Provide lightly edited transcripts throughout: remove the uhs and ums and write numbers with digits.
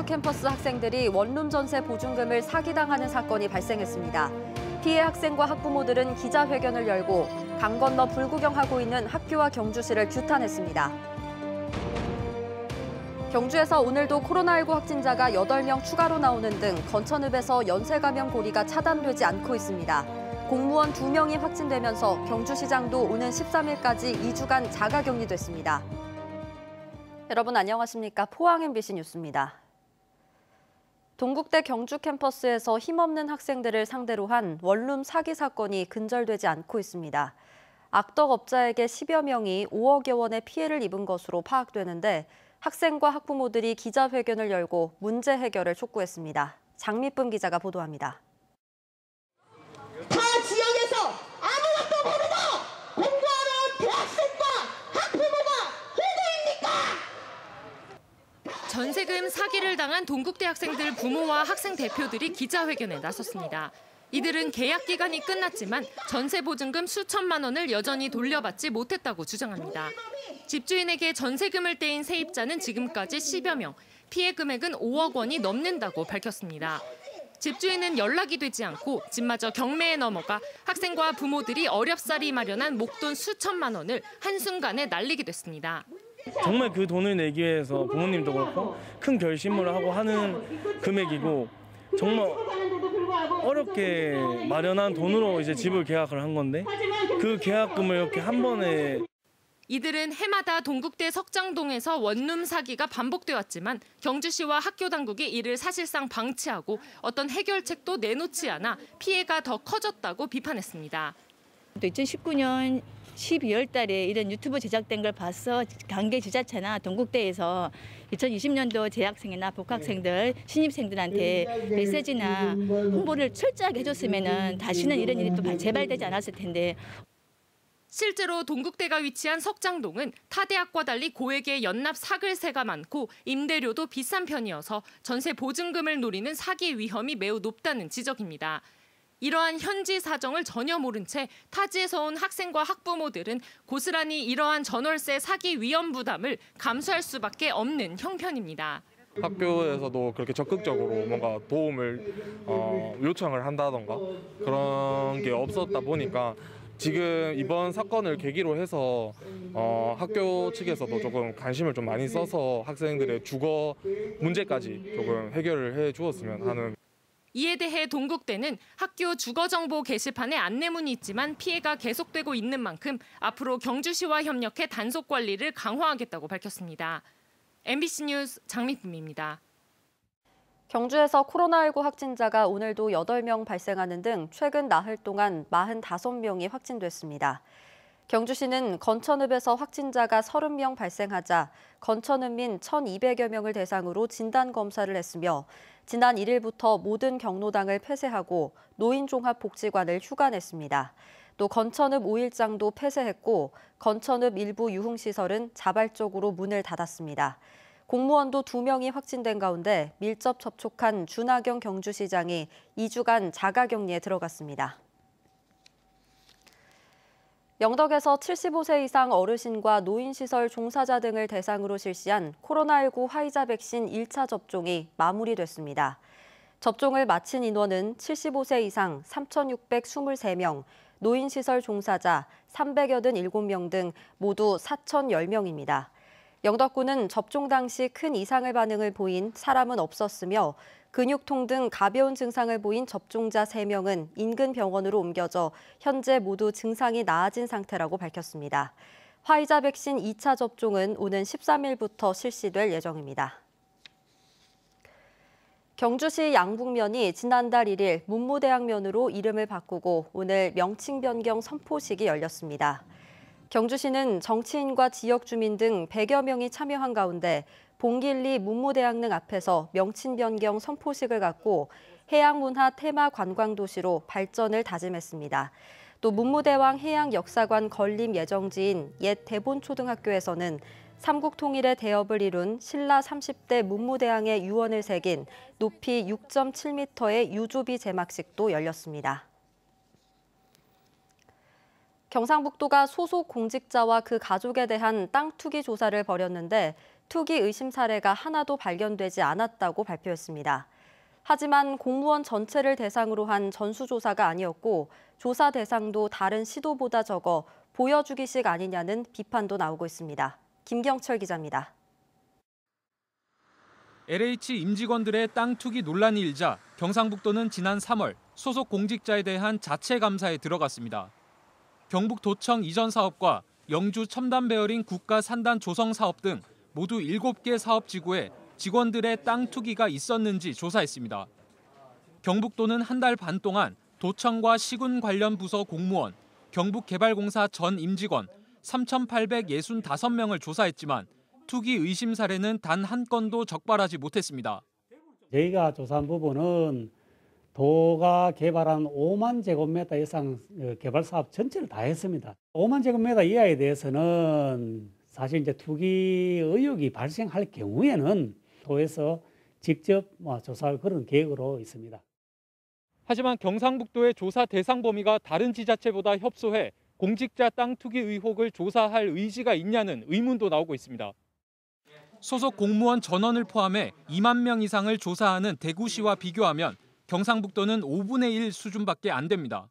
경주 캠퍼스 학생들이 원룸 전세 보증금을 사기당하는 사건이 발생했습니다. 피해 학생과 학부모들은 기자회견을 열고 강 건너 불구경하고 있는 학교와 경주시를 규탄했습니다. 경주에서 오늘도 코로나19 확진자가 8명 추가로 나오는 등 건천읍에서 연쇄 감염 고리가 차단되지 않고 있습니다. 공무원 2명이 확진되면서 경주시장도 오는 13일까지 2주간 자가격리됐습니다. 여러분 안녕하십니까? 포항 MBC 뉴스입니다. 동국대 경주 캠퍼스에서 힘없는 학생들을 상대로 한 원룸 사기 사건이 근절되지 않고 있습니다. 악덕업자에게 10여 명이 5억여 원의 피해를 입은 것으로 파악되는데 학생과 학부모들이 기자회견을 열고 문제 해결을 촉구했습니다. 장미쁨 기자가 보도합니다. 타 지역에서 아무것도 모르고 공부하는 대학생과 학부모가 호구입니까? 전세금 사기를 당한 동국대 학생들 부모와 학생 대표들이 기자회견에 나섰습니다. 이들은 계약 기간이 끝났지만 전세 보증금 수천만 원을 여전히 돌려받지 못했다고 주장합니다. 집주인에게 전세금을 떼인 세입자는 지금까지 10여 명, 피해 금액은 5억 원이 넘는다고 밝혔습니다. 집주인은 연락이 되지 않고 집마저 경매에 넘어가 학생과 부모들이 어렵사리 마련한 목돈 수천만 원을 한순간에 날리게 됐습니다. 정말 그 돈을 내기 위해서 부모님도 그렇고 큰 결심을 하고 하는 금액이고 정말 어렵게 마련한 돈으로 이제 집을 계약을 한 건데 그 계약금을 이렇게 한 번에 이들은 해마다 동국대 석장동에서 원룸 사기가 반복돼 왔지만 경주시와 학교 당국이 이를 사실상 방치하고 어떤 해결책도 내놓지 않아 피해가 더 커졌다고 비판했습니다. 2019년 12월 달에 이런 유튜브 제작된 걸 봐서 관계지자체나 동국대에서 2020년도 재학생이나 복학생들, 신입생들한테 메시지나 홍보를 철저하게 해줬으면 다시는 이런 일이 또 재발되지 않았을 텐데. 실제로 동국대가 위치한 석장동은 타 대학과 달리 고액의 연납 사글세가 많고 임대료도 비싼 편이어서 전세 보증금을 노리는 사기 위험이 매우 높다는 지적입니다. 이러한 현지 사정을 전혀 모른 채 타지에서 온 학생과 학부모들은 고스란히 이러한 전월세 사기 위험 부담을 감수할 수밖에 없는 형편입니다. 학교에서도 그렇게 적극적으로 뭔가 도움을 요청을 한다던가 그런 게 없었다 보니까 지금 이번 사건을 계기로 해서 학교 측에서도 조금 관심을 좀 많이 써서 학생들의 주거 문제까지 조금 해결을 해 주었으면 하는. 이에 대해 동국대는 학교 주거정보 게시판에 안내문이 있지만 피해가 계속되고 있는 만큼 앞으로 경주시와 협력해 단속 관리를 강화하겠다고 밝혔습니다. MBC 뉴스 장미쁨입니다. 경주에서 코로나19 확진자가 오늘도 8명 발생하는 등 최근 나흘 동안 45명이 확진됐습니다. 경주시는 건천읍에서 확진자가 30명 발생하자 건천읍민 1,200여 명을 대상으로 진단검사를 했으며 지난 1일부터 모든 경로당을 폐쇄하고 노인종합복지관을 휴관했습니다. 또 건천읍 5일장도 폐쇄했고 건천읍 일부 유흥시설은 자발적으로 문을 닫았습니다. 공무원도 2명이 확진된 가운데 밀접 접촉한 준하경 경주시장이 2주간 자가격리에 들어갔습니다. 영덕에서 75세 이상 어르신과 노인시설 종사자 등을 대상으로 실시한 코로나19 화이자 백신 1차 접종이 마무리됐습니다. 접종을 마친 인원은 75세 이상 3,623명, 노인시설 종사자 387명 등 모두 4,010명입니다. 영덕군은 접종 당시 큰 이상의 반응을 보인 사람은 없었으며 근육통 등 가벼운 증상을 보인 접종자 3명은 인근 병원으로 옮겨져 현재 모두 증상이 나아진 상태라고 밝혔습니다. 화이자 백신 2차 접종은 오는 13일부터 실시될 예정입니다. 경주시 양북면이 지난달 1일 문무대학면으로 이름을 바꾸고 오늘 명칭 변경 선포식이 열렸습니다. 경주시는 정치인과 지역 주민 등 100여 명이 참여한 가운데 봉길리 문무대학릉 앞에서 명칭 변경 선포식을 갖고 해양문화 테마 관광도시로 발전을 다짐했습니다. 또 문무대왕 해양역사관 건립 예정지인 옛 대본초등학교에서는 삼국통일의 대업을 이룬 신라 30대 문무대왕의 유언을 새긴 높이 6.7m의 유조비 제막식도 열렸습니다. 경상북도가 소속 공직자와 그 가족에 대한 땅 투기 조사를 벌였는데 투기 의심 사례가 하나도 발견되지 않았다고 발표했습니다. 하지만 공무원 전체를 대상으로 한 전수조사가 아니었고 조사 대상도 다른 시도보다 적어 보여주기식 아니냐는 비판도 나오고 있습니다. 김경철 기자입니다. LH 임직원들의 땅 투기 논란이 일자 경상북도는 지난 3월 소속 공직자에 대한 자체 감사에 들어갔습니다. 경북도청 이전 사업과 영주 첨단 베어링 국가 산단 조성 사업 등 모두 7개 사업 지구에 직원들의 땅 투기가 있었는지 조사했습니다. 경북도는 한 달 반 동안 도청과 시군 관련 부서 공무원, 경북개발공사 전 임직원 3,865명을 조사했지만 투기 의심 사례는 단 한 건도 적발하지 못했습니다. 저희가 조사한 부분은 도가 개발한 5만 제곱미터 이상 개발 사업 전체를 다 했습니다. 5만 제곱미터 이하에 대해서는 사실 이제 투기 의혹이 발생할 경우에는 도에서 직접 조사할 그런 계획으로 있습니다. 하지만 경상북도의 조사 대상 범위가 다른 지자체보다 협소해 공직자 땅 투기 의혹을 조사할 의지가 있냐는 의문도 나오고 있습니다. 소속 공무원 전원을 포함해 2만 명 이상을 조사하는 대구시와 비교하면 경상북도는 5분의 1 수준밖에 안 됩니다.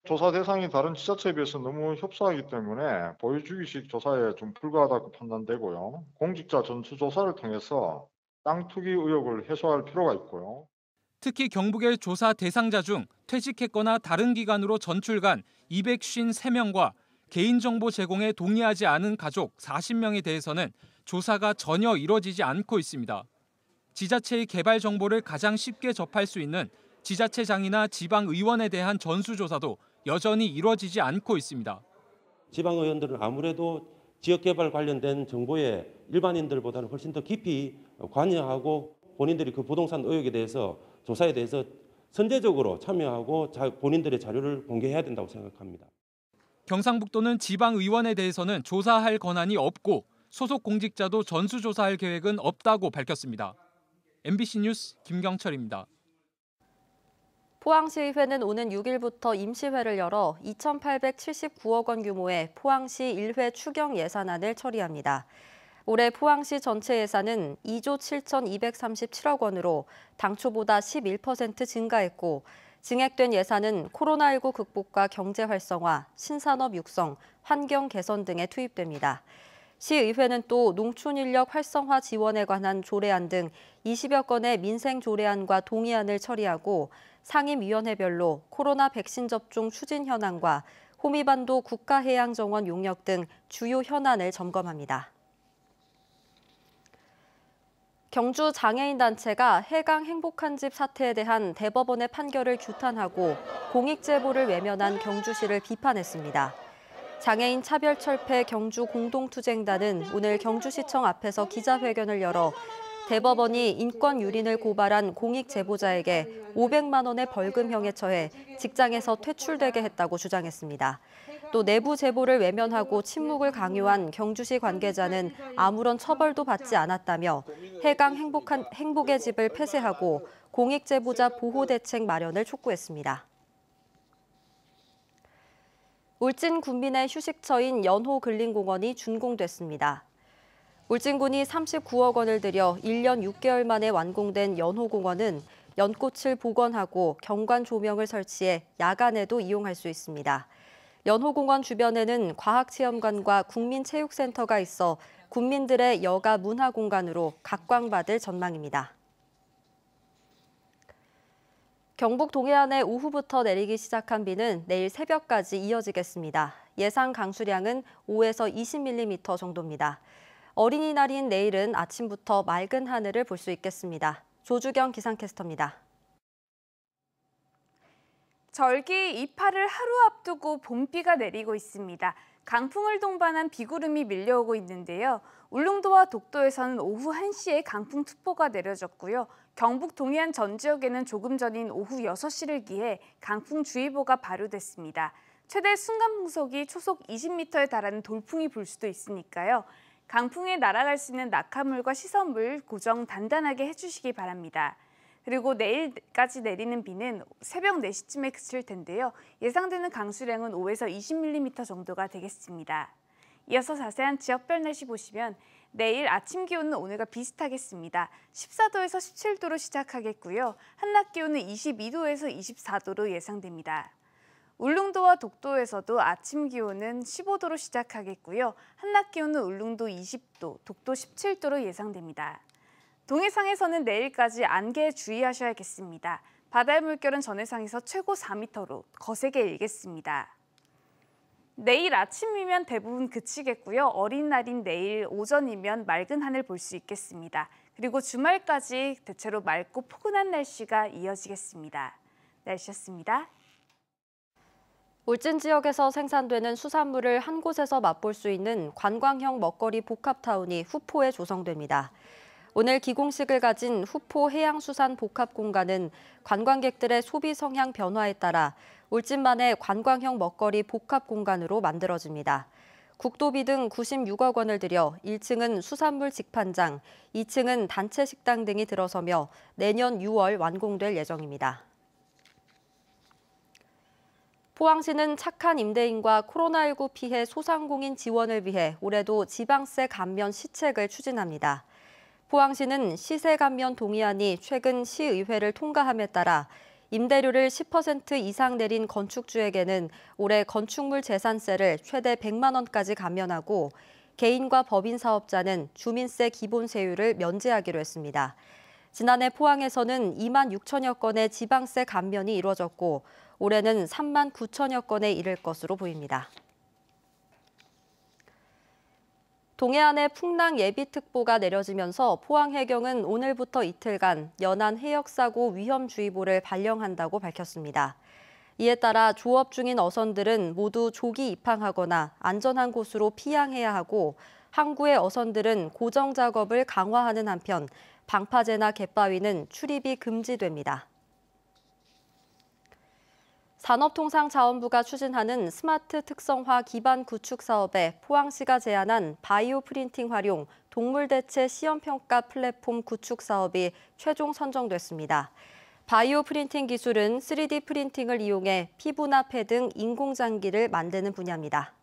조사 대상이 다른 지자체에 비해서 너무 협소하기 때문에 보여주기식 조사에 좀 불과하다고 판단되고요. 공직자 전수조사를 통해서 땅 투기 의혹을 해소할 필요가 있고요. 특히 경북의 조사 대상자 중 퇴직했거나 다른 기관으로 전출 간 253명과 개인정보 제공에 동의하지 않은 가족 40명에 대해서는 조사가 전혀 이뤄지지 않고 있습니다. 지자체의 개발 정보를 가장 쉽게 접할 수 있는 지자체장이나 지방의원에 대한 전수조사도 여전히 이루어지지 않고 있습니다. 지방의원들은 아무래도 지역개발 관련된 정보에 일반인들보다는 훨씬 더 깊이 관여하고 본인들이 그 부동산 의혹에 대해서 조사에 대해서 선제적으로 참여하고 본인들의 자료를 공개해야 된다고 생각합니다. 경상북도는 지방의원에 대해서는 조사할 권한이 없고 소속 공직자도 전수조사할 계획은 없다고 밝혔습니다. MBC 뉴스 김경철입니다. 포항시의회는 오는 6일부터 임시회를 열어 2,879억 원 규모의 포항시 1회 추경 예산안을 처리합니다. 올해 포항시 전체 예산은 2조 7,237억 원으로 당초보다 11% 증가했고 증액된 예산은 코로나19 극복과 경제 활성화, 신산업 육성, 환경 개선 등에 투입됩니다. 시의회는 또 농촌 인력 활성화 지원에 관한 조례안 등 20여 건의 민생 조례안과 동의안을 처리하고 상임위원회별로 코로나 백신 접종 추진 현황과 호미반도 국가해양정원 용역 등 주요 현안을 점검합니다. 경주 장애인단체가 해강 행복한 집 사태에 대한 대법원의 판결을 규탄하고 공익제보를 외면한 경주시를 비판했습니다. 장애인 차별철폐 경주 공동투쟁단은 오늘 경주시청 앞에서 기자회견을 열어 대법원이 인권 유린을 고발한 공익제보자에게 500만 원의 벌금형에 처해 직장에서 퇴출되게 했다고 주장했습니다. 또 내부 제보를 외면하고 침묵을 강요한 경주시 관계자는 아무런 처벌도 받지 않았다며 해강 행복의 집을 폐쇄하고 공익제보자 보호 대책 마련을 촉구했습니다. 울진 군민의 휴식처인 연호근린공원이 준공됐습니다. 울진군이 39억 원을 들여 1년 6개월 만에 완공된 연호공원은 연꽃을 복원하고 경관 조명을 설치해 야간에도 이용할 수 있습니다. 연호공원 주변에는 과학체험관과 국민체육센터가 있어 군민들의 여가 문화공간으로 각광받을 전망입니다. 경북 동해안에 오후부터 내리기 시작한 비는 내일 새벽까지 이어지겠습니다. 예상 강수량은 5에서 20mm 정도입니다. 어린이날인 내일은 아침부터 맑은 하늘을 볼 수 있겠습니다. 조주경 기상캐스터입니다. 절기 이파를 하루 앞두고 봄비가 내리고 있습니다. 강풍을 동반한 비구름이 밀려오고 있는데요. 울릉도와 독도에서는 오후 1시에 강풍특보가 내려졌고요. 경북 동해안 전 지역에는 조금 전인 오후 6시를 기해 강풍주의보가 발효됐습니다. 최대 순간풍속이 초속 20m에 달하는 돌풍이 불 수도 있으니까요. 강풍에 날아갈 수 있는 낙하물과 시선물 고정 단단하게 해주시기 바랍니다. 그리고 내일까지 내리는 비는 새벽 4시쯤에 그칠 텐데요. 예상되는 강수량은 5에서 20mm 정도가 되겠습니다. 이어서 자세한 지역별 날씨 보시면 내일 아침 기온은 오늘과 비슷하겠습니다. 14도에서 17도로 시작하겠고요. 한낮 기온은 22도에서 24도로 예상됩니다. 울릉도와 독도에서도 아침 기온은 15도로 시작하겠고요. 한낮 기온은 울릉도 20도, 독도 17도로 예상됩니다. 동해상에서는 내일까지 안개에 주의하셔야겠습니다. 바다의 물결은 전해상에서 최고 4m로 거세게 일겠습니다. 내일 아침이면 대부분 그치겠고요. 어린날인 내일 오전이면 맑은 하늘 볼 수 있겠습니다. 그리고 주말까지 대체로 맑고 포근한 날씨가 이어지겠습니다. 날씨였습니다. 울진 지역에서 생산되는 수산물을 한 곳에서 맛볼 수 있는 관광형 먹거리 복합타운이 후포에 조성됩니다. 오늘 기공식을 가진 후포 해양수산복합공간은 관광객들의 소비 성향 변화에 따라 울진만의 관광형 먹거리 복합공간으로 만들어집니다. 국도비 등 96억 원을 들여 1층은 수산물 직판장, 2층은 단체 식당 등이 들어서며 내년 6월 완공될 예정입니다. 포항시는 착한 임대인과 코로나19 피해 소상공인 지원을 위해 올해도 지방세 감면 시책을 추진합니다. 포항시는 시세 감면 동의안이 최근 시의회를 통과함에 따라 임대료를 10% 이상 내린 건축주에게는 올해 건축물 재산세를 최대 100만 원까지 감면하고 개인과 법인 사업자는 주민세 기본세율을 면제하기로 했습니다. 지난해 포항에서는 2만 6천여 건의 지방세 감면이 이루어졌고 올해는 3만 9천여 건에 이를 것으로 보입니다. 동해안에 풍랑 예비특보가 내려지면서 포항해경은 오늘부터 이틀간 연안 해역사고 위험주의보를 발령한다고 밝혔습니다. 이에 따라 조업 중인 어선들은 모두 조기 입항하거나 안전한 곳으로 피항해야 하고 항구의 어선들은 고정 작업을 강화하는 한편 방파제나 갯바위는 출입이 금지됩니다. 산업통상자원부가 추진하는 스마트 특성화 기반 구축 사업에 포항시가 제안한 바이오 프린팅 활용 동물대체 시험평가 플랫폼 구축 사업이 최종 선정됐습니다. 바이오 프린팅 기술은 3D 프린팅을 이용해 피부나 폐 등 인공장기를 만드는 분야입니다.